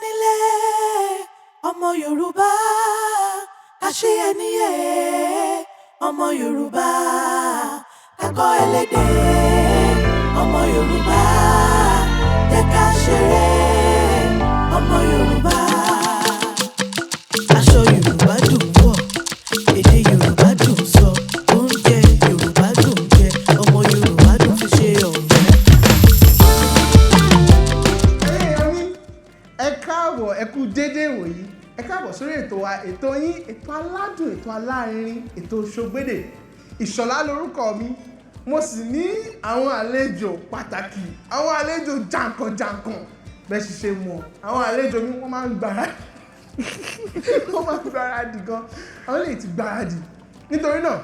nílé ọmọ Yorùbá àṣeyẹ níyẹ ọmọ Yorùbá kákọ́ ẹlẹ́dẹ̀ ọmọ Yorùbá jẹ́ ká ṣeré ọmọ Yorùbá. Aṣọ Yorùbá dùn wọ̀, èdè Yorùbá dùn sọ, oúnjẹ Yorùbá dùn jẹ, ọmọ Yorùbá dùn fi ṣe ọ̀rẹ́. Ẹ káàbọ̀, ẹ kú déédéé wòyí. Ẹ káàbọ̀ sórí ètò wa, ètò yín, ètò aládùn, ètò alárinrin, ètò ṢoGbédè. Ìṣọ̀lá lorúkọ mi. Mo sì ní àwọn àlejò pàtàkì, àwọn àlejò jàǹkànjàǹkàn. Bẹ́ẹ̀ sì ṣe mọ̀, àwọn àlejò mi wọ́n máa ń gbáradì. Wọ́n máa ń gbáradì gan. Àwọn lè ti gbáradì. Nítorí náà,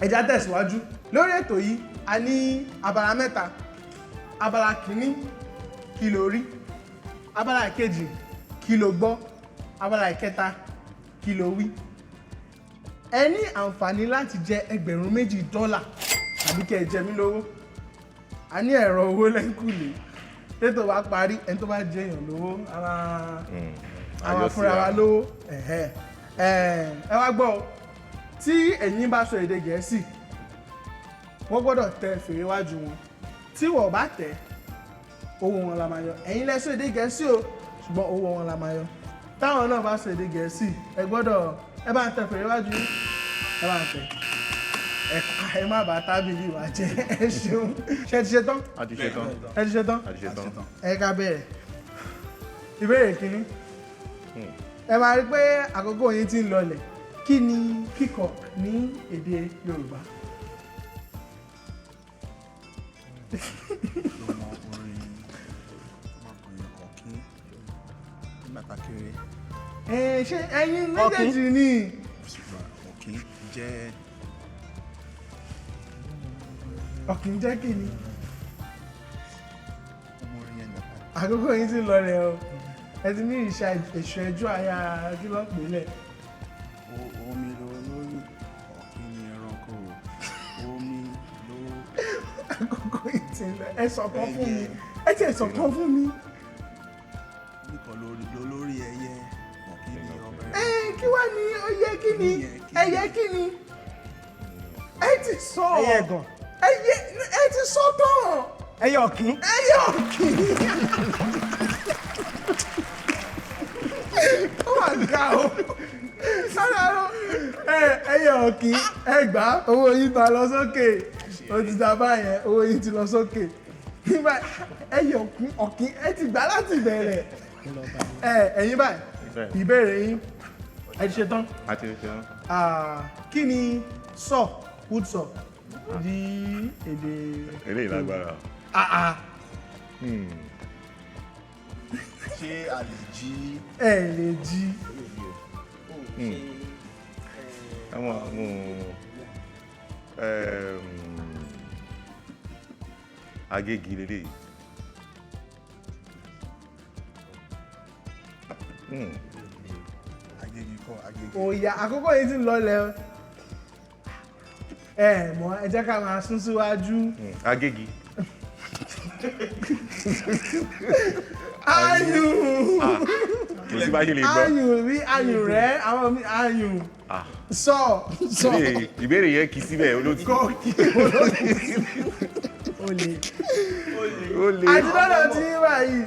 ẹ já tẹ̀síwájú. Lórí ètò yìí, a ní abala mẹ́ta. Abala kìíní, kí lo rí? Abala ìkejì, kí lo gbọ́? Abala ìkẹta, kí lo wí? Ẹ ní àǹfààní láti jẹ $2,000 tàbí kẹ́ ẹ jẹ mí lówó. A ní ẹ̀rọ owó lẹ́kùnlé. Tètò bá parí, ẹni tó bá jẹ èèyàn lówó, àwọn fúnra wa lówó. Ẹ wá gbọ́ o, tí ẹ̀yin bá sọ èdè Gẹ̀ẹ́sì, wọ́n gbọ́dọ̀ tẹ fèrè wájú wọn. Tí wọ́n bá tẹ̀, owó wọn la máa yọ. Ẹ̀yin lẹ sọ èdè Gẹ̀ẹ́sì o, ṣùgbọ́n owó wọn la máa yọ. Táwọn náà bá sọ èdè Gẹ̀ẹ́sì, ẹ gbọ́dọ̀ ẹ bá ń tẹ fèrè wájú yín, ẹ bá ń tẹ. Ẹ má bàa tábìlì wa jẹ́, ẹ ṣeun. Ṣé ti ṣe tán? A ti ṣe tán. Ẹ ti ṣe tán? A ti ṣe tán. Ẹ ká bẹ̀rẹ̀. Ìbéèrè kìíní. Ẹ máa rí pé àkókò yín ti ń lọlẹ̀. Kí ni kíkọ ní èdè Yorùbá? Ṣé ẹ̀yin méjèèjì ni? Ọ̀kín jẹ́. Ọ̀kín jẹ́ kí ni? Àkókò yín ti ń lọlẹ̀ o. Ẹ ti ní ìṣẹ́jú àyà kí ló pè lẹ̀. Omi ló lórí, ọ̀kín ni ẹranko, omi ló. Àkókò yín ti ń lọ. Ẹ sọ̀kan fún mi. Ẹ ti sọ̀kan fún mi. Nìkan lórí ẹyẹ, ọ̀kín ni ọbẹ̀. Kí wá ní oyè kí ni? Ẹyẹ kí ni? Ẹ ti sọ. Ẹyẹ ẹ̀gàn. Ẹ ti sọ tán. Ẹyẹ ọ̀kín. Ẹyẹ ọ̀kín. Ó mà ga o. Ẹyẹ ọ̀kín, ẹ gbà owó yín ta lọ sókè. O ti ta báyẹn, owó yín ti lọ sókè. Nígbà ẹyẹ ọ̀kín, ẹ ti gbà láti bẹ̀rẹ̀. Ẹ̀yin báyìí, ìbéèrè yín, ẹ ti ṣe tán? A ti ṣe tán. Kí ni sọ, wood sọ, di èdè? Eléyìí lágbára. Ṣé a lè jí? Ẹ lè jí. Agégi lélẹ́yìí. Agégi kọ́, agégi. Òyà àkókò yìí ti ń lọlẹ̀. Mọ̀ ẹ jẹ́ ká máa sún síwájú. Agégi. Ayùn. Kò sí bá ṣe lè gbọ́. Ayùn rí ayùn rẹ̀, àwọn mi ayùn. Sọ. Ìbéèrè yẹn kì í síbẹ̀ olóòtú. Olè. Olè. Àti lọ́dọ̀ tí wà yìí,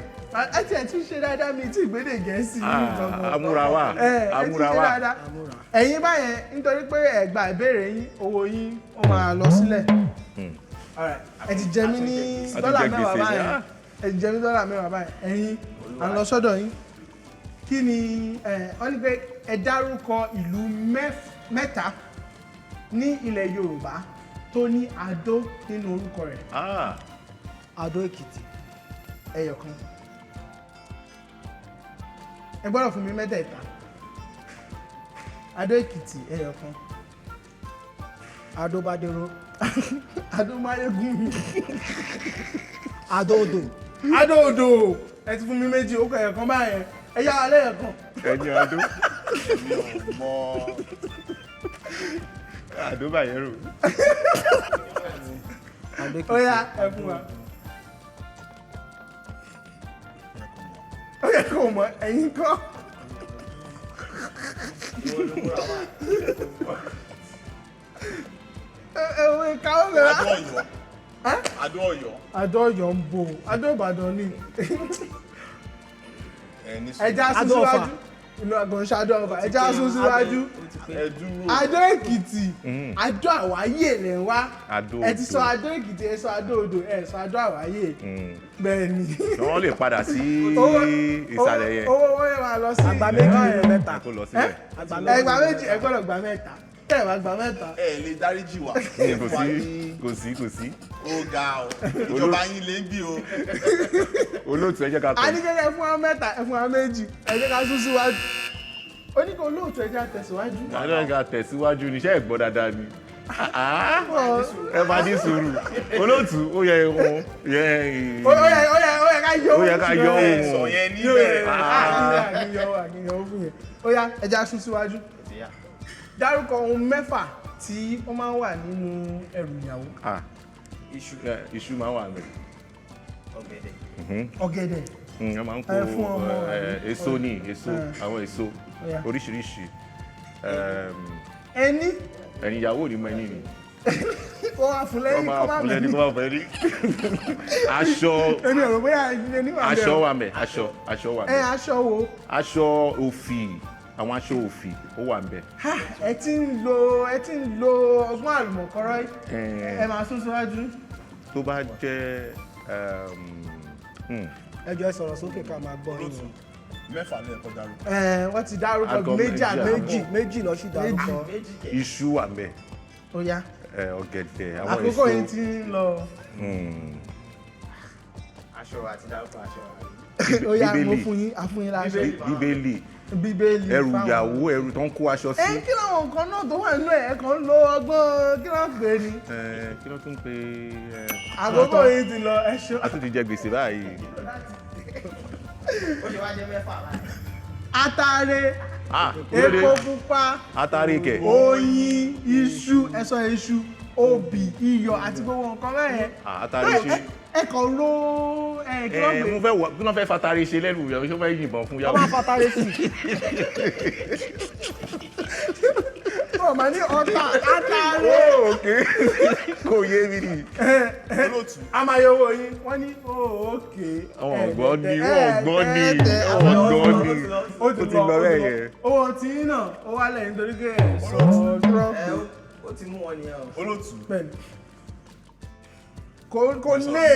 ẹ tiẹ̀ tún ṣe dáadáa mi tí ìgbédè Gẹ̀ẹ́sì yìí gbọ̀ngàn. Amúra wa. Amúra wa. Ẹ̀yin báyẹn nítorí pé ẹ gba ìbéèrè yín, owó yín ó máa lọ sílẹ̀. Ẹ ti jẹ mí ní $10 mẹ́wàá báyìí. Ẹ ti jẹ mí $10 mẹ́wàá báyìí. Ẹ̀yin à ń lọ sọ́dọ̀ yín. Kí ni wọ́n ní pé ẹ dárúkọ ìlú mẹ́ta ní ilẹ̀ Yorùbá tó ní Adó nínú orúkọ rẹ̀. Adó Èkìtì. Ẹyọ̀kan. Ẹ gbọ́dọ̀ fún mi mẹ́tẹ̀ẹ̀ta. Adó Èkìtì ẹyọ̀kan. Adó Bádéró. Adó Máyégún. Adó Odò. Adó Odò. Ẹ ti fún mi méjì, ó kọ ẹ̀yọ̀kan báyẹn. Ẹ yá wa lẹ́yọ̀kan. Ẹni Adó. Mi ò mọ̀. Adó Bayero. Ó yá ẹ fún wa. ó yẹ kó mọ̀ ẹ̀yin kọ́. ẹ̀wọ̀n ìkáwọ́ mẹ́ra. Adó Ọ̀yọ́. Adó Ọ̀yọ́ ń bò Adó Ìbàdàn ni. Ẹja sún síwájú inú àgbọn ṣáájú ọba ẹja sún síwájú. Adó Èkìtì Adó Àwáyè lẹ̀ ń wá. Ẹ ti sọ Adó Èkìtì ẹ sọ Adó Odò ẹ sọ Adó Àwáyè. Bẹ́ẹ̀ ni. wọ́n lè padà sí ìsàlẹ̀ yẹn. owó yẹn máa lọ sí Àgbà méjì mẹ́ta. kó lọ sílẹ̀. ẹgbàá méjì ẹ gbọ́dọ̀ gbà mẹ́ta tẹ́ ẹ bá gbà mẹ́ta. Ẹ lè dáríjì wá. kò sí. Ó ga o. Ìjọba yín lè ń bí o. olóòtú ẹ jẹ́ ká a ní kékeré fún wa mẹ́ta ẹ fún wa méjì ẹ jẹ́ ká sún síwájú. ó ní kó olóòtú ẹ jẹ́ ká tẹ̀síwájú. àdó ká tẹ̀síwájú níṣẹ́ ẹ̀gbọ́n dáadáa ni. ẹ máa ní sùúrù olóòtú ó yẹ wọn ó yẹ ká yọ ohun Sọ yẹn níbẹ̀rẹ̀. àkínyàn fún yẹn. ó yá ẹ jẹ́ ká sún síwájú. dárúkọ ohun mẹ́fà tí ó máa ń wà nínú ẹrù ìyàwó. iṣu máa ń wà mẹ́. ọ̀gẹ̀dẹ̀. wọ́n máa ń kó fún ọmọ èso ní èso àwọn èso oríṣiríṣi. ẹni. ẹ̀yin ìyàwó ni mo ẹni ni. kó wá fún lẹ́yìn kó má fún lẹ́ni kó má fẹ́ rí. aṣọ èmi ò rò bóyá ẹni wà bẹ́ẹ̀. aṣọ wà mẹ́ aṣọ wà mẹ́. aṣọ wo. aṣọ òfì àwọn aṣọ òfì ó wà ń bẹ. ẹ ti ń lo ọgbọ́n àlùmọ̀kọ́rọ́ ẹ máa sún síwájú. tó bá jẹ́ ẹjọ́ ẹ sọ̀rọ̀ sókè ká máa gbọ́ yín. Mẹ́fà ló yẹ kó dárúkọ. wọ́n ti dárúkọ méjì lọ sí dárúkọ. iṣu wà ń bẹ. ó yá ọ̀gẹ̀dẹ̀ àwọn èso. àkókò yìí ti ń lọ. Aṣọ àti dárúkọ aṣọ. ó yá mo fún yín láṣọ. bíbélì ẹrù ìyàwó ẹrù tó ń kó aṣọ sí. kí làwọn nǹkan náà tó wà nínú ẹ̀ kàn ń lo ọgbọ́n kí ló ń pè é ni. kí ló tún pè àkókò yìí ti lọ ẹṣọ. a tún ti jẹ gbèsè báyìí. Ó ṣe wá jẹ́ mẹ́fà báyìí. atare epo pupa atare kẹ. oyin iṣu ẹ̀sọ́ iṣu obì iyọ̀ àti gbogbo nǹkan bẹ́ẹ̀. atare ṣe. ẹ kàn ló kí ló ń pè é. mo fẹ́ wọ kí ló fẹ́ fatare ṣe lẹ́nu ìyàwó ṣé ó fẹ́ yìnbọn fún yàwó. ọba fatare sí. ọmọ ní ọta atare. òkè kò yé mi ni. Olóòtú. a máa yọ owó yín wọ́n ní òkè. ọgbọ́n ni ó ti lọ bẹ́ẹ̀ yẹn. owó tí yín náà ó wálẹ̀ nítorí pé ẹ̀ sọ gírọ́ọ̀kì. Ó ti mú wọn nìyẹn o. Olóòtú. pẹ̀lú kò lè.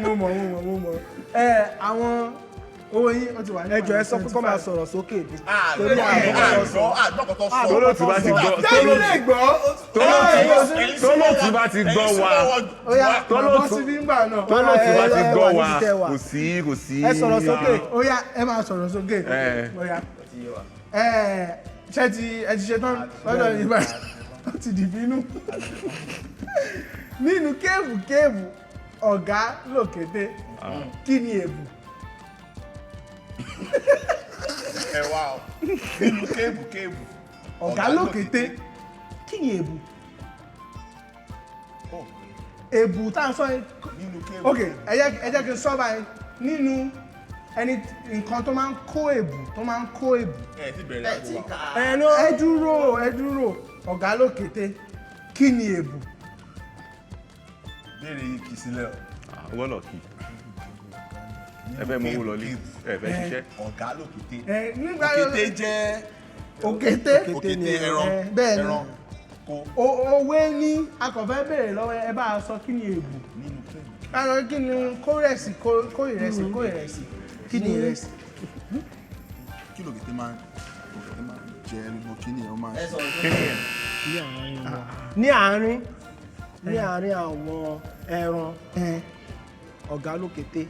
mo mọ̀ àwọn owó yín ó ti wà ní. ẹjọ́ ẹ sọ pé kó máa sọ̀rọ̀ sókè. Àgbọ̀kọ̀tọ̀ sọ. tólótì bá ti gbọ́ tólótì bá ti gbọ́ wa ó yá bọ́ sí nígbà náà. tólótì bá ti gbọ́ wa wa. kò sí. ẹ sọ̀rọ̀ sókè. ó yá ẹ máa sọ̀rọ̀ sókè. ó yá ṣé ẹ ti ṣe tán lọ́dọ̀ yìí báyìí ó ti dìbínú. nínú kéèbù ọ̀gá lòkété kí ni èbù. Ẹ wá o. Nínú kéèbù. ọ̀gá lòkété kí ni èbù. èbù tá à ń sọ yẹn. Nínú kéèbù. ok ẹ jẹ́ kí n sọ báyìí nínú ẹni nǹkan tó máa ń kó èbù Ẹ ti bẹ̀rẹ̀ àgbo wa. ẹ dúró ọ̀gá lòkété kí ni èbù. Béèrè yìí kì í sílẹ̀ o. wọ́n lọ kí ẹ fẹ́ mú owó lọ lé ẹ fẹ́ ṣiṣẹ́. Ọ̀gá lòkété. nígbà Òkété jẹ́ òkété ẹran. bẹ́ẹ̀ ni Ẹran kó. òwe ní akọ̀fẹ́ bèrè lọ́wọ́ ẹ bá a sọ kí ni èbù. Nínú kéèbù. káàrọ̀ kí ni kó ìrẹsì kí ni ìrẹsì. Kí lòkété máa ń jẹ gbogbo kíní ẹ̀ ó máa ń ṣe. ní àárín àwọn ẹran ọ̀gá lókété.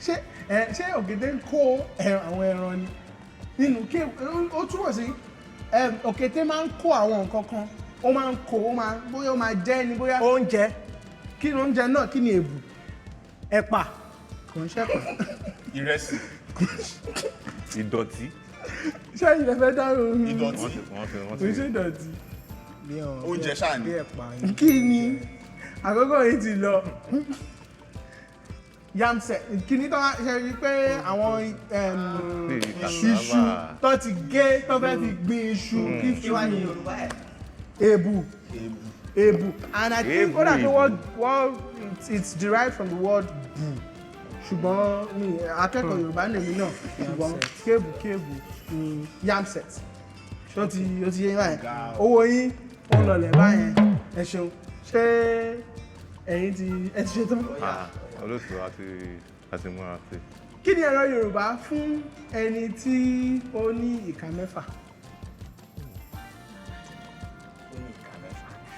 ṣé òkété ń kó àwọn ẹran ni nínú ó túbọ̀ sí òkété máa ń kó àwọn nǹkan kan ó máa ń kó bóyá ó máa jẹ ni bóyá. oúnjẹ. kí ni oúnjẹ náà kí ni èbù. ẹ̀pà. kò ń ṣẹ̀pà. Ìrẹsì. ìdọ̀tí. ṣé ilẹ̀ fẹ́ dárò ohun. Ìdọ̀tí. kò ń ṣe ìdọ̀tí. Oúnjẹ ṣáà ni. kí ni àkókò yìí ti lọ. yam set kíní tó máa ṣe rí pé àwọn iṣu tó ti gé tó fẹ́ fi gbin iṣu èbù and I think ó dàbí what it's derived from the word bu ṣùgbọ́n mi akẹ́kọ̀ọ́ Yorùbá lèmi náà ṣùgbọ́n kébù ni yam set ṣó ti yé báyìí owó yín ó ń lọlẹ̀ báyẹn ẹ ṣeun ṣé ẹ̀yin ti ṣe tán. olóòtú àti múra sí. kí ni ẹ̀rọ Yorùbá fún ẹni tí ó ní ìka mẹ́fà?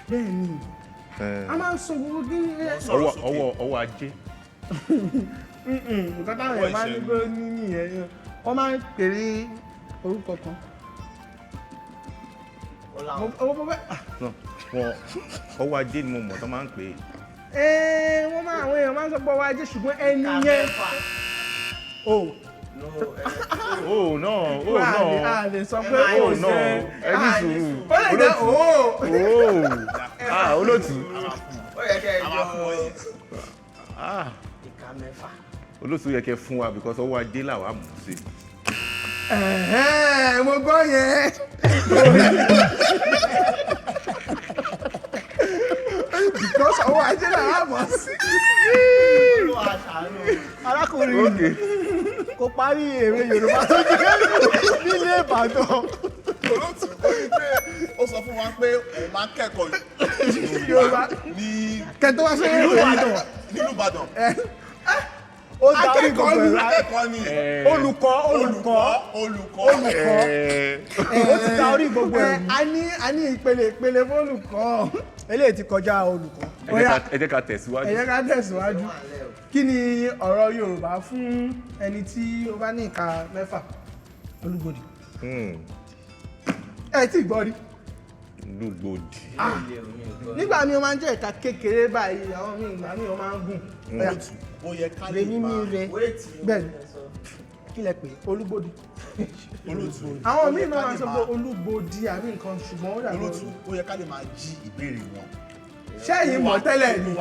bẹ́ẹ̀ ni a máa ń sọ gbogbo kí ọwọ́ ajé. nǹkan táwọn èèyàn máa ń gbé ní nìyẹn wọ́n máa ń pèrè orúkọ kan. ọwọ́ ajé ni mo mọ̀ tó máa ń pè é. wọ́n máa àwọn èèyàn máa ń sọ pé ọwọ́ ajé ṣùgbọ́n ẹni yẹn. a lè sọ pé ẹni sùúrù. ó lè jẹ́ olóòtú. ó yẹ kẹ́ ẹ yọ ìka mẹ́fà. olóòtú yẹ kẹ́ fún wa because ọwọ́ ajé làwa mú sí. mo gbọ́ yẹn. because ọwọ́ ajé làwa mọ̀ sí. arákùnrin kò parí èrè Yorùbá tó jẹ́ nílé Ìbàdàn. olóòtú ó ní pé ó sọ fún wa pé òun máa kẹ́kọ̀ọ́ Yorùbá ní kẹtọ́ wá sí nínú Ìbàdàn. ó darí gbogbo ẹ̀rọ akẹ́kọ̀ọ́ ni olùkọ́ ó ti darí gbogbo ẹ̀rọ. a ní ìpele fólùkọ́. eléyìí ti kọjá olùkọ́. ẹ jẹ́ ká tẹ̀síwájú. ẹ jẹ́ ká tẹ̀síwájú. kí ni ọ̀rọ̀ Yorùbá fún ẹni tí ó bá ní ìka mẹ́fà? Olúgbòdì. ẹ tí gbọ́ rí. Olúgbòdì. nígbà míì ó máa ń jẹ́ ìka kékeré báyìí àwọn míì ìgbà míì ó máa ń gùn. olóòtú ó yẹ ká lè máa bẹ́ẹ̀ni kí lẹ pè Olúgbòdì. olóòtú àwọn míì náà máa ń sọ pé Olúgbòdì àbí nǹkan ṣùgbọ́n ó dàbí. olóòtú ó yẹ ká lè máa jí ìbéèrè wọn. ṣẹ́yìn mọ̀ tẹ́lẹ̀ ni.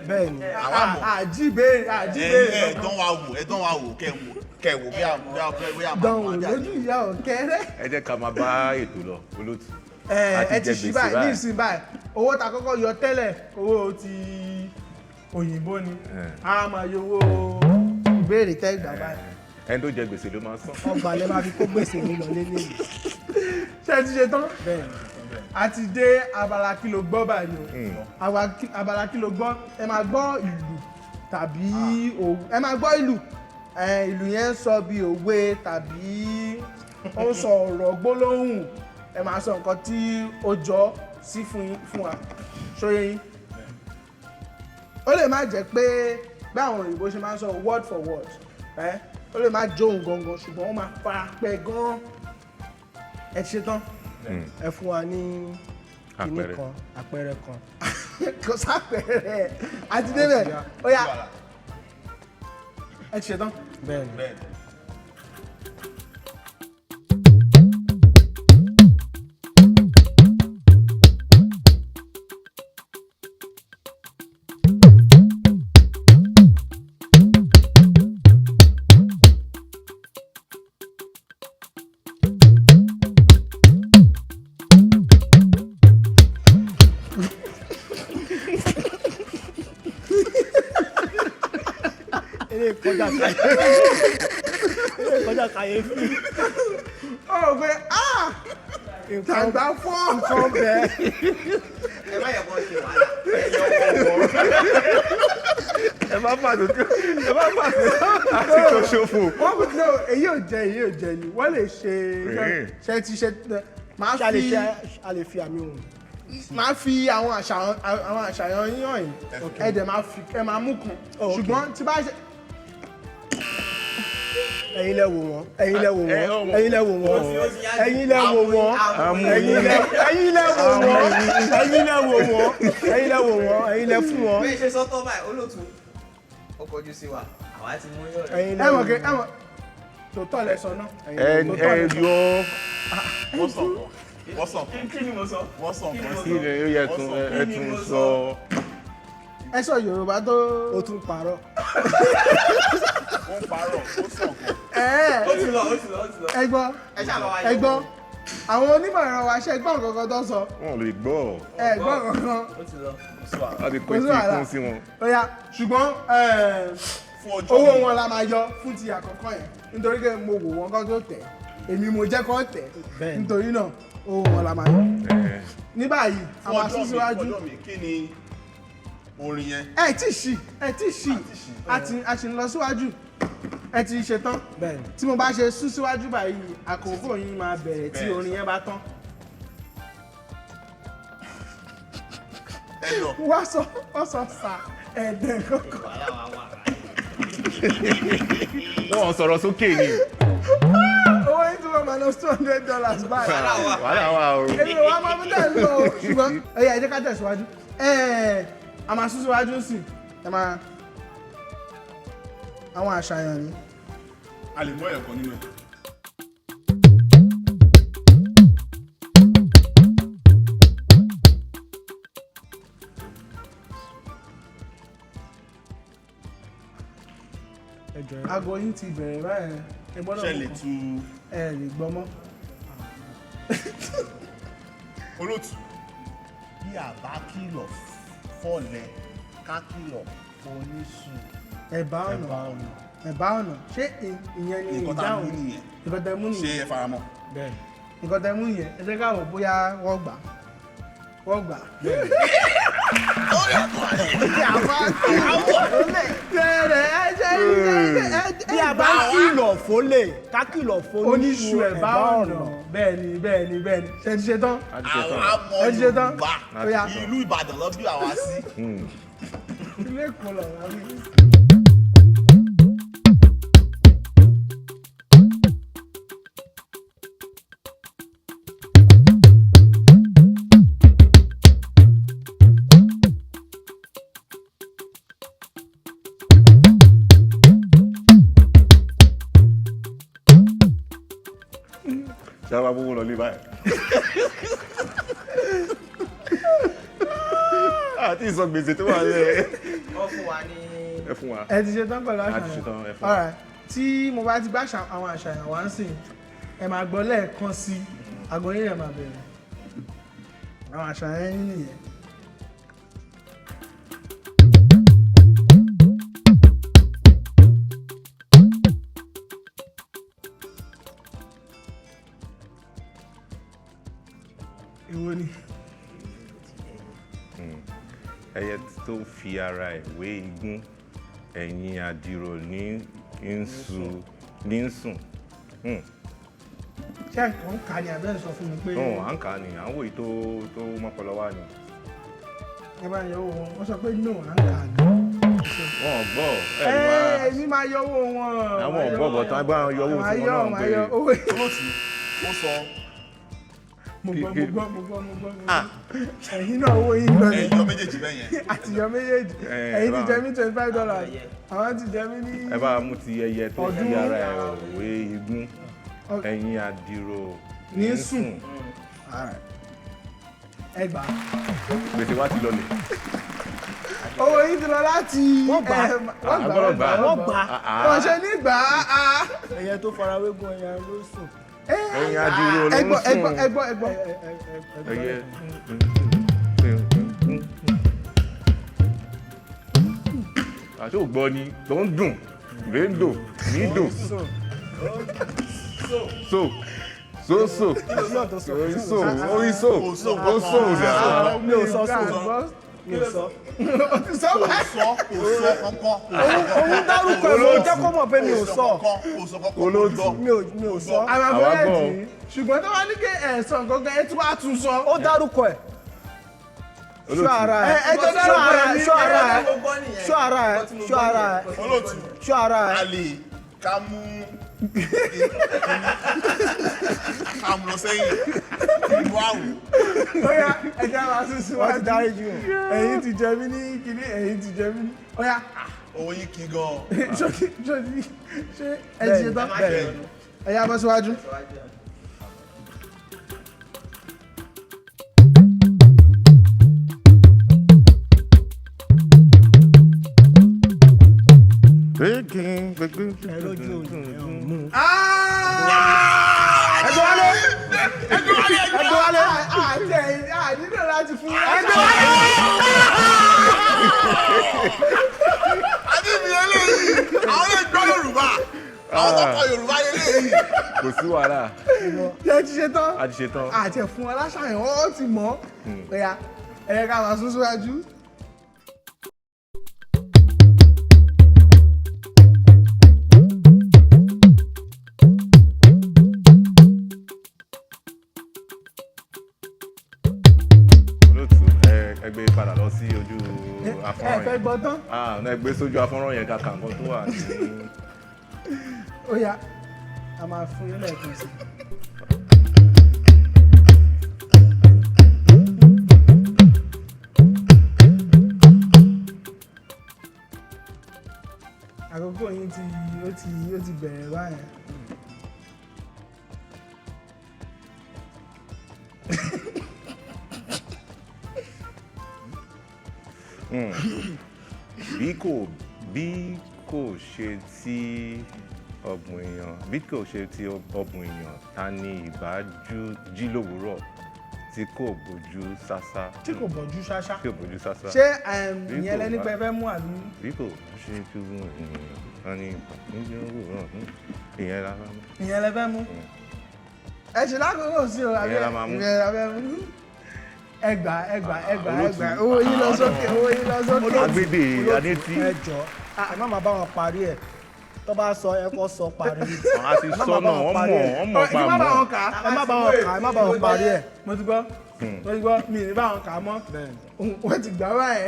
bẹ́ẹ̀ni àjíbéèrè ẹ̀dán wa wò kẹwò bí a dánwò lójú ìyá ọ̀kẹ́rẹ́. ẹ jẹ́ ká máa bá ètò lọ olóòtú. ẹ ti ṣí báyìí ní ìsìn báyìí owó ta kọ́kọ́ yọ tẹ́lẹ̀ owó ti òyìnbó ni a máa yọ owó ìbéèrè tẹ́ ìgbà báyìí. ẹni tó jẹ gbèsè ló máa san. ọgbà lẹ máa fi kó gbèsè mi lọ lé léyìí. ṣé ẹ ti ṣe tán? bẹ́ẹ̀ni. a ti dé abala kí ló gbọ́ báyìí o abala kí ló gbọ́ ẹ máa gbọ́ ìlù tàbí òwe ẹ máa gbọ́ ìlù ìlù yẹn ń sọ bí òwe tàbí ó ń sọ ọ̀rọ̀ gbólóhùn ẹ máa sọ nǹkan tí ó jọ sí fún wa ṣóyé yín ó lè má jẹ́ pé bí àwọn òyìnbó ṣe máa ń sọ word for word ó lè má jóun gangan ṣùgbọ́n ó máa fara pẹ́ gan ẹ ṣe tán. ẹ fún wa ní kinní kan àpẹẹrẹ kan. kò sápẹẹrẹ àti débẹ̀ ó yá ẹ ṣe tán. bẹ́ẹ̀ni. kọjá kàyéfì. ó gbé tàgbà fọ́ nǹkan bẹ́ẹ̀. ẹ má yẹ kó ṣe wàhálà ẹ má pàṣẹ àsìkò ṣòfò. èyí ò jẹ ni wọ́n lè ṣe ti ṣe máa fi a lè fi àmì ohùn. máa fi àwọn àṣàyàn yín hàn yín ẹ dẹ̀ máa mú kan ṣùgbọ́n tí bá ṣe. ẹ̀yin lẹ wò wọ́n ẹ̀yin lẹ wò wọ́n ẹ̀yin lẹ wò wọ́n ẹ̀yin lẹ wò wọ́n ẹ̀yin lẹ wò wọ́n ẹ̀yin lẹ wò wọ́n ẹ̀yin lẹ wò wọ́n ẹ̀yin lẹ fún wọn. bẹ́ẹ̀ ṣe sọ́tọ̀ báyìí olóòtú ó kọjú sí wa àwa ti mú yọ̀ rẹ̀. ẹ̀yin lẹ wò wọ́n tòótọ́ lẹ sọ náà. ẹ yọ wọ́n sàn kí ni mo sọ? wọ́n sàn kí ni ó yẹ ẹ tún sọ. ẹ sọ Yorùbá tó. ó tún parọ́. ó ń parọ́ ó sàn kan. ó ti lọ. ẹ gbọ́ ẹ gbọ́ àwọn onímọ̀ ẹ̀rọ wa ṣe gbọ́ nǹkan tó sọ. wọn lè gbọ́. ẹ gbọ́ nǹkan. ó ti lọ. láti kó etí ikún sí wọn. ó yá ṣùgbọ́n owó wọn la máa yọ fún ti àkọ́kọ́ yẹn nítorí pé mo wò wọ́n kán tó tẹ̀ èmi mo jẹ́ kán tẹ̀ nítorí náà owó wọn la máa yọ. ní báyìí àwọn asúnṣíwájú. fún ọjọ́ mi kí ni orin yẹn. ẹ tí ṣì a ti ń lọ síwájú ẹ ti ṣe tán tí mo bá ṣe sún síwájú báyìí àkókò yín máa bẹ̀rẹ̀ tí orin yẹn bá tán. wá sọ sà ẹ̀dẹ̀ kọ̀ọ̀kan. wọ́n sọ̀rọ̀ sókè ni. owó yín tí wọ́n máa lọ $200 báyìí. wàhálà wà o. èmi ò wá máa mú tẹ̀ lọ ṣùgbọ́n ẹ̀yà ẹ jẹ́ ká tẹ̀síwájú. a máa sún síwájú sí ẹ máa àwọn àṣàyàn ni. a lè mọ ẹ̀kọ́ nínú ẹ̀. aago yín ti bẹ̀rẹ̀ báyẹn ẹ gbọ́dọ̀ ṣe lè tu. ẹ lè gbọ́ mọ́. olóòtú. bí a bá kìlọ̀ fọ́lẹ̀ ká kìlọ̀ oníṣù. ẹ̀bá ọ̀nà ṣé ìyẹn ni ìdáhùn nǹkan tẹ mú nìyẹn. ṣé ẹ faramọ́. bẹ́ẹ̀ nǹkan tẹ mú yẹn ẹ jẹ́ ká wò bóyá wọ́n gbà. bí a bá kìlọ̀ fólè ká kìlọ̀ oníṣù ẹ̀bá ọ̀nà bẹ́ẹ̀ ni ṣe ti ṣe tán. àwọn ti ṣe tán. Yorùbá ìlú Ìbàdàn lọ bí àwa sí. ilé ìkó lọ wá rí. ṣáà bó lọ lé báyìí. àti ìsọ gbèsè tó wà lẹ. wọ́n fún wa ní. ẹ fún wa. ẹ ti ṣe tán pẹ̀lú àṣàyàn. a ti ṣe tán ẹ fún wa. alright tí mo bá ti gbá àwọn àṣàyàn wá ń sìn ẹ máa gbọ́ lẹ́ẹ̀kan sí aago yín ẹ̀ máa bẹ̀rẹ̀ àwọn àṣàyàn yín nìyẹn. èwo ni. ẹyẹ tó fi ara ẹ̀ wé igún ẹ̀yìn àdìrò ní ń sùn. ṣé ẹ̀kọ́ ń kà ní abẹ́ sọ fún mi pé. à ń kà á ní à ń wòye tó mọ́pọlọ wá ni. ẹ máa yọ owó wọn wọ́n sọ pé no à ń kà á ní. wọn ò gbọ́ èmi máa yọ owó wọn. àwọn ò gbọ́ bọ̀ tán agbá yọ owó tí wọn náà ń pè é. olóòtú ó sọ. mo gbọ́. ẹ̀yin náà owó yín lọ ni. ẹ̀yin yọ méjèèjì bẹ́ẹ̀ yẹn. àti yọ méjèèjì ẹ̀yin ti jẹ mí $25 àwọn ti jẹ mí ní. ẹ bá mú ti ẹyẹ tó fi ara ẹ̀ wé igún ẹ̀yìn àdìrò ní sùn. ẹ gbà. gbèsè wa ti lọlẹ̀. owó yín ti lọ láti. wọ́n gbà. wọ́n ṣe ní gbà á. ẹyẹ tó farawégun ẹyẹ ló sùn. ẹ̀yìn àdìrò ló ń sùn. ẹgbọ́. ẹyẹ. àti ògbọ́ ni tó ń dùn rédò nídò oríṣò rẹ̀. mi ò sọ. òun dárúkọ ẹ̀ ló jẹ́ kó mọ̀ pé mi ò sọ. mi ò sọ. àmàbọ̀lẹ́tì ṣùgbọ́n tó wá ní kí ẹ̀sán gangan ẹ tún wá tún sọ. ó dárúkọ ẹ̀. ṣọ́ ara ẹ̀. ṣọ́ ara ẹ̀. alè ká mú lọ sẹ́yìn ìlú àwò. Óyá ẹja máa tún síwájú. wọ́n ti dárí jù. ẹ̀yin ti jẹ mí ní kíní ẹ̀yin ti jẹ mí ní. Óyá. owó yín kí gan. ṣé ẹ ti ṣe tán. ẹ̀yà bọ́ síwájú. Breaking. ẹ lójú òní ẹ ò mú. ẹgbẹ́ wálé nílò láti fún ẹgbẹ́ wálé. àdébí eléyìí àwọn lè gbọ́ Yorùbá àwọn tó kọ Yorùbá eléyìí. Kò sí wàhálà. ṣé ti ṣe tán? A ti ṣe tán. àti ẹ̀fún aláṣàyàn ó ti mọ̀ ẹ̀yà ẹ̀yẹ ká máa sún síwájú. Ẹgbẹ́ padà lọ sí ojú afọ́nrán yẹn. ẹ fẹ́ gbọ́ tán. Ẹgbẹ́ sójú afọ́nrán yẹn kàkà nǹkan tó wà ní. Ó yá a máa fún yín lẹ́ẹ̀kan sí. àkókò yín ó ti bẹ̀rẹ̀ báyẹn. bí kò ṣe tí ọ̀bùn èèyàn ta ni ìbá jí lówùúrọ̀ tí kò bójú sásá. tí kò bójú sásá. tí kò bójú sásá. ṣé ìyẹn lẹni pé fẹ́ mú àbí. bí kò ṣe tí wọ́n ní ìjọ òwúrọ̀ ìyẹn la fẹ́ mú. ìyẹn lẹ fẹ́ mú. ẹ ṣe lákòókò sí o àbí ìyẹn la fẹ́ mú. ẹgbà owó yín lọ sókè. Agbédè Adétí. ẹ jọ ẹ má máa bá wọn parí ẹ tó bá sọ ẹ kọ́ sọ parí. a ti sọ náà wọ́n mọ̀ pa mọ́. ẹ má bá wọn kà ẹ má bá wọn parí ẹ. mo ti gbọ́ mi ní bá wọn kà á mọ́ wọ́n ti gbà wáyé.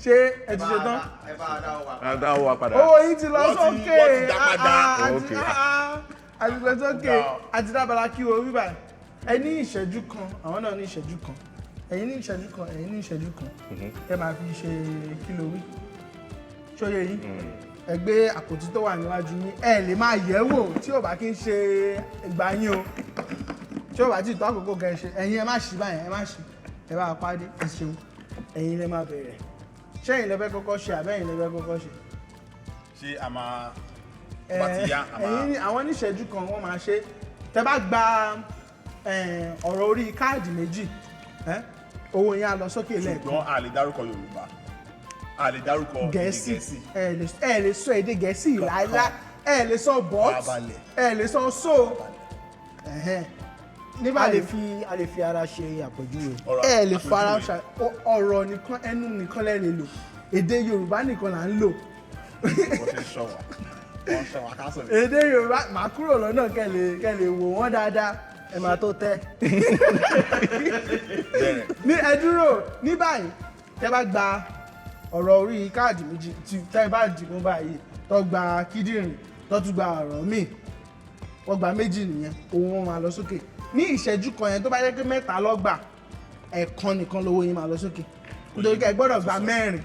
ṣé ẹ ti ṣe tán? ẹ bá a dá wa. a dá wa padà. owó yín ti lọ sókè. wọ́n ti dá padà. àti lọ sókè àti dábàlá kí o wíwà ẹ ní ìṣẹ́jú kan àwọn náà ní ìṣẹ́jú kan ẹ̀yin ní ìṣẹ́jú kan ẹ̀yin ní ìṣẹ́jú kan ẹ máa fi ṣe kílówí ṣóyè yín ẹ gbé àpótí tó wà níwájú yín ẹ lè máa yẹ̀ wò tí ò bá kí ń ṣe ìgbà yín o tí ò bá tí ì tó àkókò kẹ́ ẹ ṣe ẹ̀yin ẹ má ṣí báyẹn ẹ má ṣí ẹ bá pàdé ẹ ṣeun ẹ̀yin lẹ máa bẹ̀rẹ̀ ṣé ẹ̀yin lẹ fẹ́ kọ́kọ́ ṣe àbẹ́ ẹ̀yin lẹ fẹ́ kọ́kọ́ ṣe. ṣé a máa bá ti yá a máa. ẹ̀yin àwọn oníṣẹ́jú kan wọ́n máa ṣe tẹ́ bá gba ọ̀rọ̀ orí káàdì méjì owó yẹn á lọ sókè lẹ́ẹ̀kan. ṣùgbọ́n a lè dárúkọ Yorùbá a lè dárúkọ Gẹ̀ẹ́sì ẹ lè sọ èdè Gẹ̀ẹ́sì láíláí ẹ lè sọ but ẹ lè sọ so nígbà a lè fi ara ṣe àpèjúwe. ẹ lè fara ṣe ọ̀rọ̀ nìkan ẹnu nìkan lẹ lè lò èdè Yorùbá nìkan là ń lò. wọ́n ti ṣọ wà wọ́n ṣọ wà ká sọ̀rọ̀. èdè Yorùbá màá kúrò lọ́nà kẹ́ lè wò wọ́n dáadáa ẹ máa tó tẹ́. ní ẹ dúró ní báyìí tẹ́ bá gba ọ̀rọ̀ orí káàdì méjì tí tẹ́ bá dìbò báyìí tó gba kíndìnrín tó tún gba ọ̀rọ̀ míì wọ́n gba méjì nìyẹn owó wọn máa lọ sókè ní ìṣẹ́jú kan yẹn tó bá yẹ pé mẹ́ta lọ́gbà ẹ̀kan nìkan lówó yín máa lọ sókè nítorí ká ẹ gbọ́dọ̀ gba mẹ́rin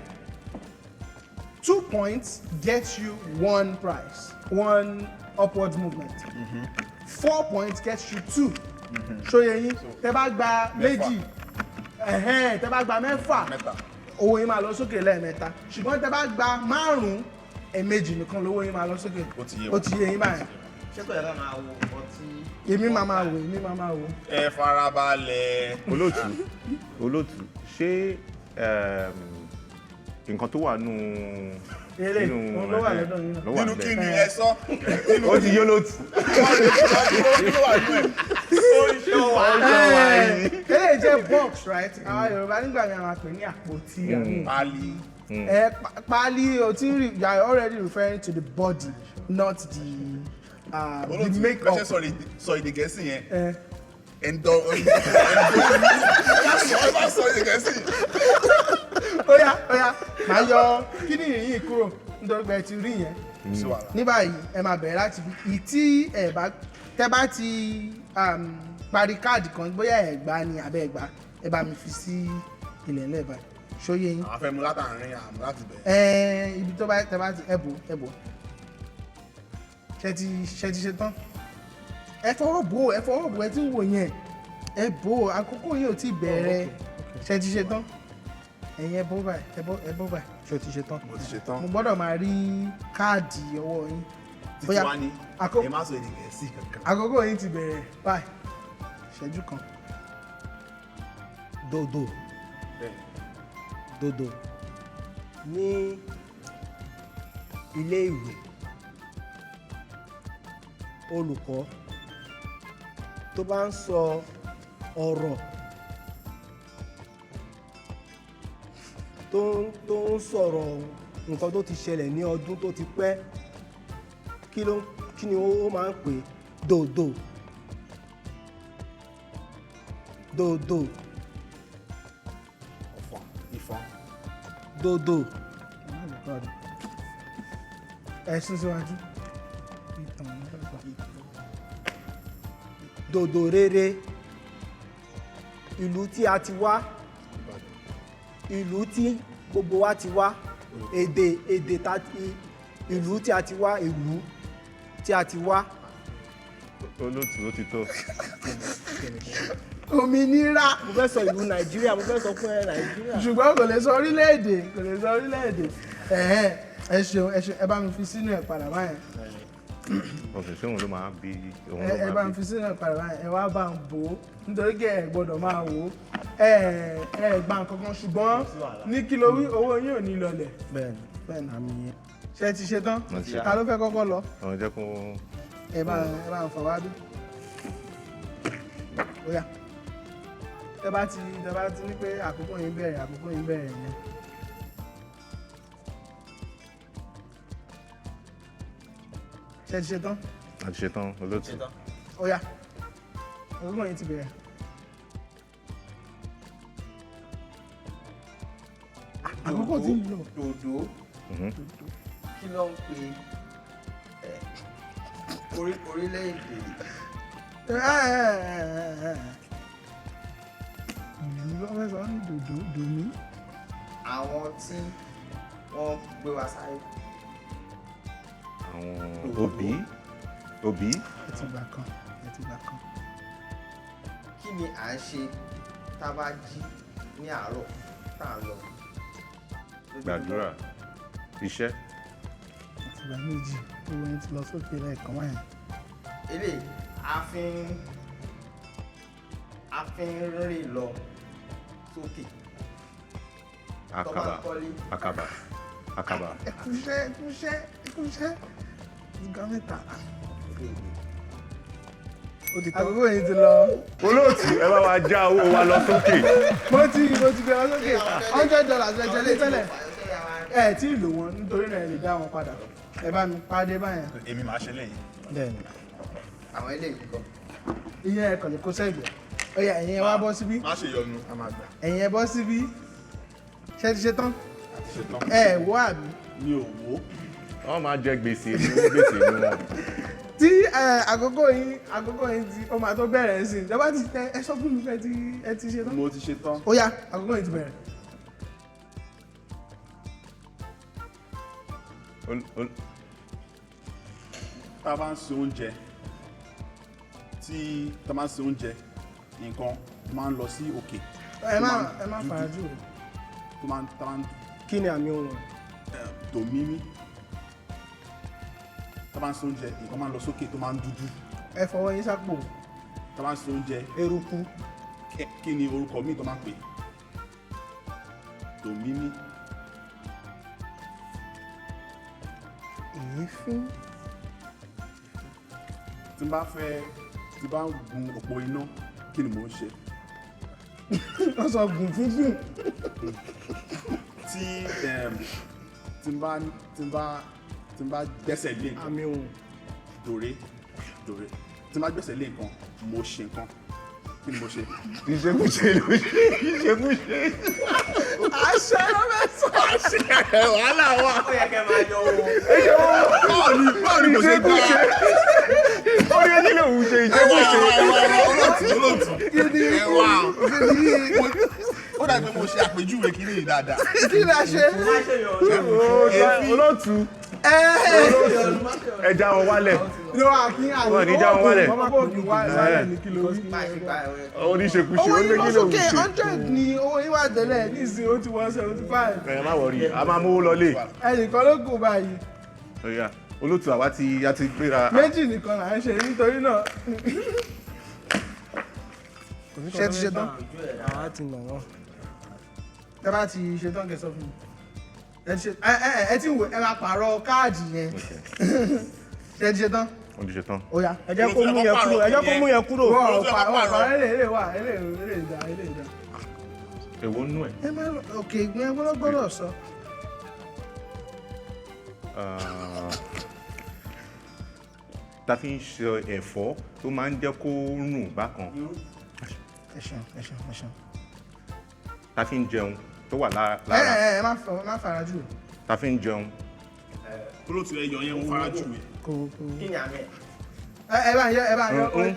2 points gets you 1 prize 1 upward movement 4 points gets you 2 ṣóyẹ yín tẹ́ bá gba méjì tẹ́ bá gba mẹ́fà owó yín máa lọ sókè lẹ́ẹ̀mẹ́ta ṣùgbọ́n tẹ́ bá gba márùn-ún ẹ̀ẹ̀mejì nìkan lówó yín máa lọ sókè ó ti yé yín báyìí. ṣé kò yẹ ká máa wo ọtí. èmi máa máa wò. ẹ farabalẹ̀. olóòtú ṣé nǹkan tó wà nù. eré òun ló wà lọ́dọ̀ yín náà. nínú kí ni ẹ sọ. ó ti yó lóòtú. eléyìí jẹ́ box right àwọn Yorùbá nígbà mi àwọn àpè ní àpótí pali. pali o ti rí you are already referring to the body not the make up. sọ èdè Gẹ̀ẹ́sì yẹn. ẹ̀ńdọ́ ẹ bá sọ èdè Gẹ̀ẹ́sì. Óyá máa yọ kíní yìí kúrò nítorí pé ẹ ti rí yẹn. ní báyìí ẹ máa bẹ̀rẹ̀ láti bí ìtí tẹ́ bá ti parí káàdì kan bóyá ẹ̀gbá ni àbẹ́ ẹ̀gbá ẹ bá mi fi sí ilẹ̀ lẹ́ẹ̀bà ṣóyé yín. àwọn afẹ́mu látàrin àmọ́ láti bẹ̀rẹ̀. ibi tó bá tẹ́ bá ti ẹ̀bù ṣe ti ṣe tán ẹ fọwọ́ bò ẹ ti ń wò yẹn ẹ bò àkókò yìí ò tí bẹ̀rẹ̀ ṣe ti ṣe tán ẹ̀yin ẹ bọ́ báyìí ṣé o ti ṣe tán. mo ti ṣe tán. mo gbọ́dọ̀ máa rí káàdì ọwọ́ yín. títí wá ní ẹ má sọ èdè Gẹ̀ẹ́sì kankan. àkókò yín ti bẹ̀rẹ̀ báyìí ìṣẹ́jú kan. Dodo. Dodo. Ní ilé ìwé olùkọ́ tó bá ń sọ ọ̀rọ̀ tó ń sọ̀rọ̀ nǹkan tó ti ṣẹlẹ̀ ní ọdún tó ti pẹ́ kí ni ó máa ń pè dodo. Dodo. Ìfọ́n. Dodo. ẹ sún síwájú. Dodo rere. Ìlú tí a ti wá. Ìlú tí gbogbo wa ti wá. Èdè tá ìlú tí a ti wá. Ìlú tí a ti wá. Olóòtú ó ti tó. òmìnira. Mo fẹ́ sọ ìlú Nàìjíríà, mo fẹ́ sọ fún ẹ Nàìjíríà. ṣùgbọ́n kò lè sọ orílẹ̀-èdè, kò lè sọ orílẹ̀-èdè. ẹ ṣeun ẹ bá mi fi sínú ẹ̀ padà báyẹn. ọ̀sẹ̀ ṣé òun ló máa bí òun ẹ ló bá máa mi bí. fi sínú ẹ̀ padà báyẹn ẹ wá bá ń bò ó nítorí kí ẹ gbọ́dọ̀ máa wò ó ẹ gba nǹkan kan ṣùgbọ́n ní kí ló wí owó yín ò ní lọlẹ̀. Bẹ́ẹ̀ni àmì yẹn. ṣé ẹ ti ṣe tán? Mo ti ṣe. ta ló fẹ́ kọ́kọ́ lọ? àwọn jẹ́ kó. ẹ bá ń fà wá bí. ó yá tẹ bá ti ní pé àkókò yín bẹ̀rẹ̀ yẹn. ṣé ẹ ti ṣe tán? a ti ṣe tán olóòtú. ó yá àkókò yín ti bẹ̀rẹ̀. àkókò tí ń lọ. Dòdò. Kí ló ń pe orílẹ̀-èdè? ìlú lọ́wọ́ sọ ní dòdò dòmí. Àwọn tí wọ́n gbé wa sáyé. àwọn òbí. ẹ ti gbà kan. Kí ni à ń ṣe tá a bá jí ní àárọ̀ tá a lọ? gbàdúrà iṣẹ́. ẹ ti gbà méjì owó yẹn ti lọ sókè lẹ́ẹ̀kan wáyé. Eléyìí a fi ń rìn lọ sókè. Àkàbà. ẹkúṣẹ́ nǹkan mẹ́ta. àkókò yìí ti lọ. olóòtú ẹ bá wa já owó wa lọ sókè. mo ti gbé wọn sókè $100 ẹjẹ lé tẹ́lẹ̀ ẹ tí ì lò wọn nítorí náà ẹ lè dá wọn padà ẹ bá mi pàdé báyẹn. èmi máa ṣe lẹ́yìn. Bẹ́ẹ̀ni. Àwọn eléyìí kọ́. ìyẹn ẹ kàn lè kó sẹ́gbẹ̀ẹ́ ó yá ẹ̀yin ẹ wá bọ́ síbí má ṣe yọnu a máa gbà. ẹ̀yin ẹ bọ́ síbí ṣé ti ṣe tán àti ṣe tán. ẹ wọ́ àbí. mi ò wò. wọ́n máa jẹ gbèsè ní wọn. tí àkókò yín tí ó máa tó bẹ̀rẹ̀ sí i ìjọba ti tẹ ẹ sọ fún mi pé ẹ ti ṣe tán. mo ti ṣe tán. ó yá àkókò yín ti bẹ̀rẹ̀. tá a bá ń ṣe oúnjẹ nǹkan tó máa ń lọ sí òkè. ẹ má fàájú. tó máa ń Kí ni àmì ohùn? tò mímí. tá a bá ń ṣe oúnjẹ nǹkan máa ń lọ sókè tó máa ń dúdú. ẹ fọwọ́ yín sápò. tá a bá ń ṣe oúnjẹ Eruku. kí ni orúkọ míì tó máa ń pè? tò mímí. èéfín. tí n bá ń gun òpó iná kí ni mò ń ṣe? wọ́n sọ gùn fúnfún. tí n bá gbẹ́sẹ̀ lé nǹkan. Àmì ohùn. dòrè tí n bá gbẹ́sẹ̀ lé nǹkan mo ṣe nǹkan kí ni mo ṣe? ìṣekúṣe ló ṣe. àṣẹ ló fẹ́ sọ. wàhálà wà. Ó yẹ kẹ́ máa yọ owó. báwo ni mo ṣe gbá? ó ní ojú lè wù ṣe ìṣekúṣe. olóòtú ó dàbí pé mo ṣe àpèjúwe kiri yìí dáadáa. kí ni a ṣe? olóòtú ẹ já wọn wálẹ̀. ló wà kí àná Wọ́n ní já wọn wálẹ̀. ọmọkùnrin wálẹ̀ ní kìló rí. Oníṣekúṣe owó ó yín lé lọ kílò sókè ṣe. 100 ni owó yín wà tẹ́lẹ̀ nísìnyí ó ti wọ 75. Ẹ má wọrí, a máa mówó lọlé. ẹnìkan ló kù báyìí Ọ̀yá, olóòtú àwa ti gbéra. méjì nìkan là ń ṣe nítorí náà. ṣé ti ṣe tán? àwa ti nà wọ́n. ẹ bá ti ṣe tán kẹ́ sọ fún mi. ẹ ti wò ẹ máa pààrọ̀ káàdì yẹn. ṣé ti ṣe tán? Wọ́n ti ṣe tán. ó yá. ẹ jẹ́ kó mú yẹn kúrò ẹ jẹ́ kó mú yẹn kúrò. wọ́n pààrọ̀ ilé wà ilé ìdá. Èwo nú ẹ̀? ẹ má lọ òkè ìgbín ẹ gbọ́dọ̀ sọ. Ta fi ń ṣe ẹ̀fọ́ tó máa ń jẹ́ kó rùn bákan. ẹ ṣeun. Ta fi ń jẹun tó wà lára. ẹ má fara jù. Ta fi ń jẹun. olóòtú ẹ yọ yẹn ń fara jù ẹ. Kí ni àmì ẹ̀? ẹ bá yọ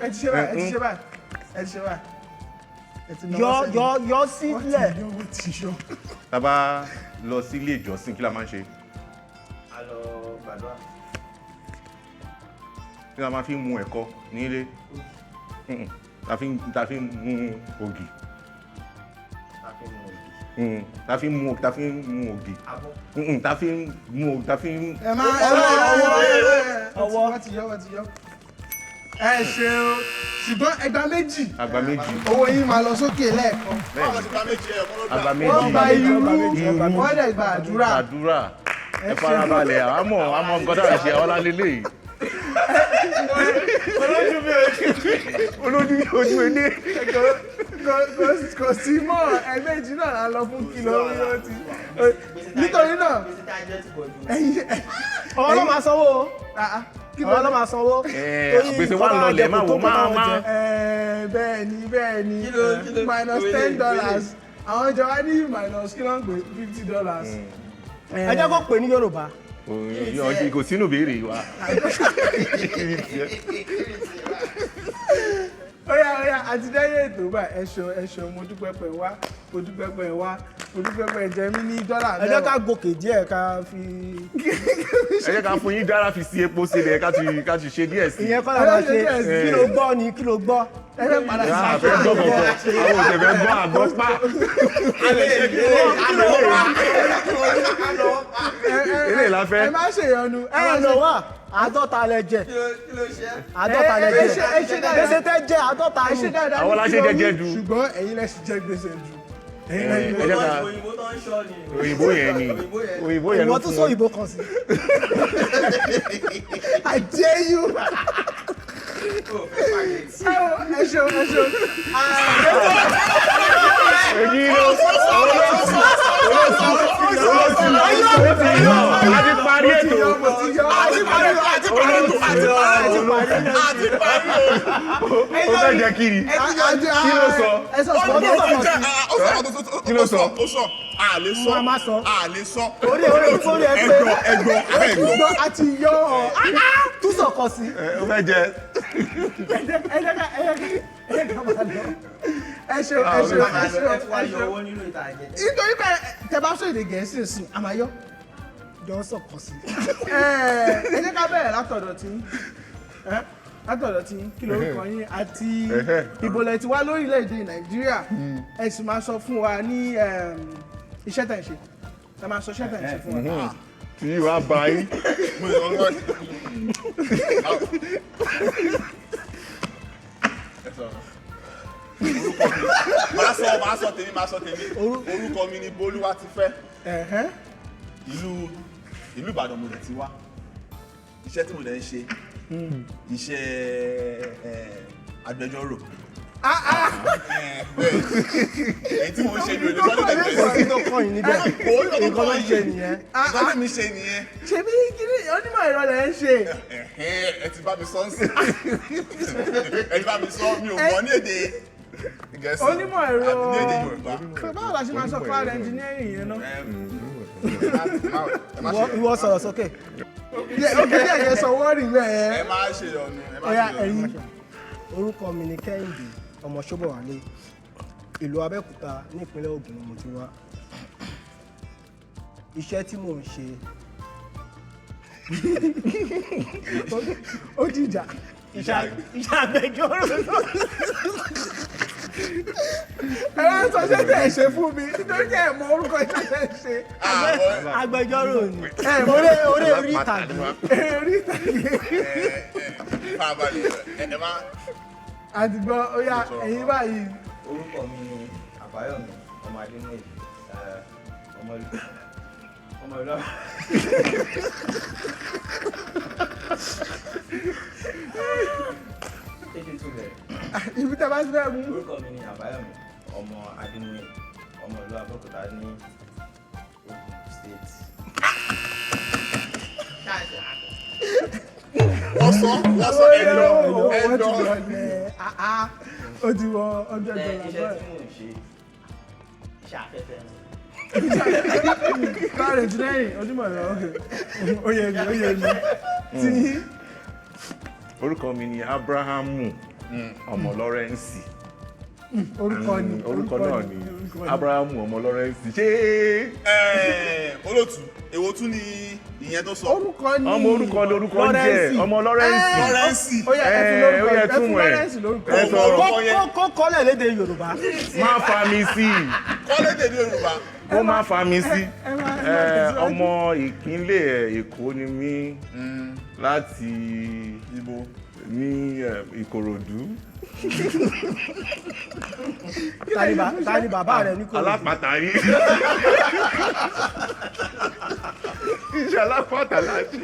ẹ ti ṣe báyìí. yọ sílẹ̀. Ta bá lọ sí ilé ìjọsìn kí la máa ń ṣe? A lọ gbàdúrà. Kí la máa fi mu ẹ̀kọ nílé? Ta fi ń mu ògì. Ta fi ń mu ògì. Abọ́. Ta fi ń mu ògì. Ta fi ń. ẹ má ọwọ́ wọ́n ti yọ. ẹ ṣeun ṣùgbọ́n ẹgbà méjì Àgbà méjì. owó yín máa lọ sókè lẹ́ẹ̀kan. Àgbà wọ́n méjì. gba irú wọ́n dẹ̀ gba àdúrà. Àdúrà. Ẹ farabalẹ̀, àmọ́ nǹkan dára ṣe àwọn lálélẹ̀ yìí. Olójú mi ojú ilé. Kò sí mọ́ ẹgbẹ́jì náà la lọ fún kìlómítì. Nítorí náà Gbèsè tá a jẹ́ ti pọ̀ jù. ọwọ́ ló máa sanwó o. ọwọ́ ló máa sanwó. Gbèsè wà lọlẹ̀ máa wò máa. bẹ́ẹ̀ ni Kí ló- minus $10 àwọn ìjọ wa ní minus kí ló ń pè $50. ẹ jẹ́ kó pè ní Yorùbá. Kò sínú béèrè wa. Óyá àti dẹ́yẹ ètò bá ẹ̀ṣọ́ mo dúpẹ́ pẹ̀ wá jẹ mí ní dọ́là ẹ jẹ́ ká gòkè díẹ̀ ká fi. Ẹ jẹ́ ká fún yín dára fi sí epo sílẹ̀ ká ti ṣe díẹ̀ sí. ìyẹn kọ́ la máa ṣe kí ló gbọ́ ni kí ló gbọ́. ẹ fẹ́ padà sí Àfẹ́ gbọ́ kọ̀ọ̀kan, àwọn òṣèfẹ́ gbọ́ àgbọ́ pa. Ilé la fẹ́. ẹ má ṣèyọnu ẹ lọ wá àádọ́ta lẹ jẹ Kí ló ṣe? àádọ́ta lẹ ẹ jẹ ṣe dáadáa. gbèsè tẹ jẹ àádọ́ta ẹ ṣe ni. dáadáa Àwọn la ṣe jẹjẹ jù. ṣùgbọ́n ẹ̀yin lẹ ṣì jẹ gbèsè jù. Ẹ jẹ́ ká Òyìnbó tó ń ṣọ́ ni. òyìnbó yẹn ni. Òyìnbó yẹn ìwọ ló tún fún sọ wọn. òyìnbó kan sí. I dare you. ẹ ṣeun. Èyí ló a ti parí ètò. Ó fẹ́ jẹ kiri. Kí ló sọ? ẹ sọ Kí ló sọ? ó sọ a lè sọ Wọ́n á má sọ. a lè sọ orí ẹ pé ṣùgbọ́n a ti yọ ọ. tún sọ̀kọ̀ sí. Ó fẹ́ jẹ. ẹ ṣeun. Ẹ ti wá yọ owó nínú ìta àjẹ. nítorí pé tẹ bá sọ èdè gẹ̀ẹ́sì sí a máa yọ. jọ sọ̀kọ̀ sí. ẹ jẹ́ ká bẹ̀rẹ̀ látọ̀dọ̀ tí kí lórúkọ yín àti ìbòlẹ̀ tí wá lórílẹ̀‐èdè Nàìjíríà ẹ sì máa sọ fún wa ní iṣẹ́ tẹ̀ ń ṣe ẹ máa sọ iṣẹ́ tẹ̀ ń ṣe fún wa. Tí wàá bá yín. máa sọ tèmi orúkọ mi ni Bolúwatifẹ́ ìlú Ìbàdàn mo dẹ̀ ti wá iṣẹ́ tí mo dẹ̀ ń ṣe iṣẹ́ agbẹjọ́rò èyí tí mo ń ṣe ní olè sọ́dọ̀ tẹ̀lé kò sí tó kọ́ yìí níbẹ̀ nǹkan ló ń ṣe nìyẹn. nǹkan tí mi ṣe nìyẹn ṣebí kí onímọ̀ ẹ̀rọ lẹ̀ ń ṣe. ẹ ti bá mi sọ ń sìn ẹ ti bá mi sọ mi ò mọ̀ ní èdè Gẹ̀ẹ́sì onímọ̀ ẹ̀rọ àti ní èdè Yorùbá. báwo la ṣe máa sọ cloud engineering yẹn náà. ìwọ sọ̀rọ̀ sókè. ó kẹ́ ẹ̀yẹ sọ wọ́ọ̀rì bẹ́ẹ̀. ẹ máa ṣe ọ̀nù ẹ máa ọ̀ya ṣe ọ̀nù. ẹ̀yin. orúkọ mi ni Kẹ́hìndé ọmọ Ṣóbọ̀wálé ìlú Abẹ́òkúta nípínlẹ̀ Ògùn ni mo ti wá. iṣẹ́ tí mò ń ṣe ó dìjà ìṣàgbẹjọ́rò ẹ wá sọ ṣé tẹ̀ ẹ ṣe fún mi nítorí kẹ́ ẹ mọ orúkọ iṣẹ́ tẹ̀ ẹ ṣe agbẹjọ́rò ni orí ìtàgé àdìgbò ó yá ẹ̀yin báyìí. orúkọ mi ni àbáyọ̀mí ọmọ adémọ́yì ọmọ ìlú ibi tẹ́ bá ti fẹ́ mú. orúkọ mi ni àbáyọ̀mí ọmọ adémọ́yì ọmọ ìlú abẹ́òkúta ní Ògùn state. wọ́n sọ ẹ̀dọ̀ ó ti wọ ọjọ́ ìjọba iṣẹ́ tí mò ń ṣe iṣẹ́ afẹ́fẹ́ ni. káàrẹ̀ tí lẹ́yìn onímọ̀ ẹ̀rọ oyè mi tí. orúkọ mi ni Abrahamu ọmọ Lọ́rẹ́ǹsì. orúkọ náà ni Abrahamu ọmọ Lọ́rẹ́ǹsì. ṣé olóòtú èwo tún ni ìyẹn tó sọ. orúkọ ni ọmọ orúkọ lórúkọ ń jẹ ọmọ Lọ́rẹ́ǹsì. ó yẹ ẹfún Lọ́rẹ́ǹsì lórúkọ kó kọ́lẹ̀ lédè Yorùbá. má fa mi sí i. kọ́lẹ̀ lédè Yorùbá. kó má fa mi sí. ọmọ ìpínlẹ̀ Èkó ni mí láti ibo ní Ìkòròdú. ta ni bàbá rẹ ní Ìkòròdú? Alápàtà rí. iṣẹ́ alápàtà láti.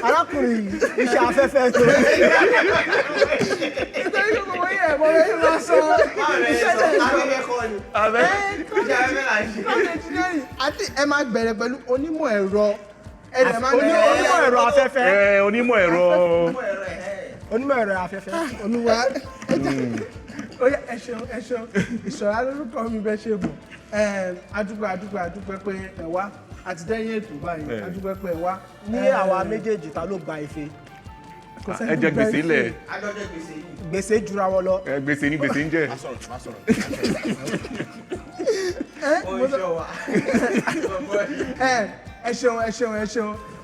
arákùnrin iṣẹ́ afẹ́fẹ́ tó. nítorí kò wọ́n yẹ ẹ̀mọ́ rẹ̀ máa sọ iṣẹ́ afẹ́fẹ́ kọ́ ni. iṣẹ́ afẹ́fẹ́ là ń ṣe. àti ẹ máa bẹ̀rẹ̀ pẹ̀lú onímọ̀ ẹ̀rọ. onímọ̀ ẹ̀rọ afẹ́fẹ́. onímọ̀ ẹ̀rọ afẹ́fẹ́. olúwa ẹ ṣeun ìṣọ̀rá lórúkọ mi bẹ́ẹ̀ ṣe bọ̀ adúpẹ́ pé ẹ wá àti dẹ́yìn ètò báyìí adúpẹ́ pé ẹ wá. ní àwa méjèèjì ta ló gba ife. ẹ jẹ gbèsè ilẹ̀. adọ́jọ́ gbèsè yìí. gbèsè jura wọn lọ. gbèsè ni gbèsè ń jẹ. má sọ̀rọ̀.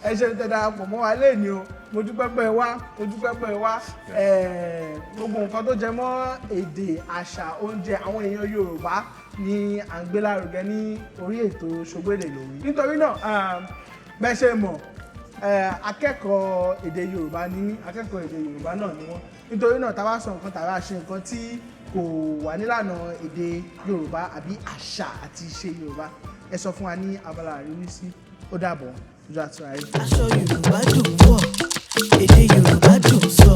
ẹ ṣeun tẹ́ darapọ̀ mọ́ wa lẹ́ni o mo dúpẹ́ pé ẹ wá gbogbo nǹkan tó jẹ mọ́ èdè àṣà oúnjẹ àwọn èèyàn Yorùbá ni à ń gbé lárugẹ ní orí ètò ṣogbédè lórí. nítorí náà bẹ́ẹ̀ ṣe mọ̀ akẹ́kọ̀ọ́ èdè Yorùbá ni akẹ́kọ̀ọ́ èdè Yorùbá náà ni wọ́n nítorí náà tá bá sọ nǹkan tàbí ṣe nǹkan tí kò wà nílànà èdè Yorùbá àbí àṣà àti ìṣe Yorùbá ẹ sọ fún wa ní abala àríwísí ó dàbọ̀. aṣọ Yorùbá dùn wọ̀ èdè Yorùbá dùn sọ.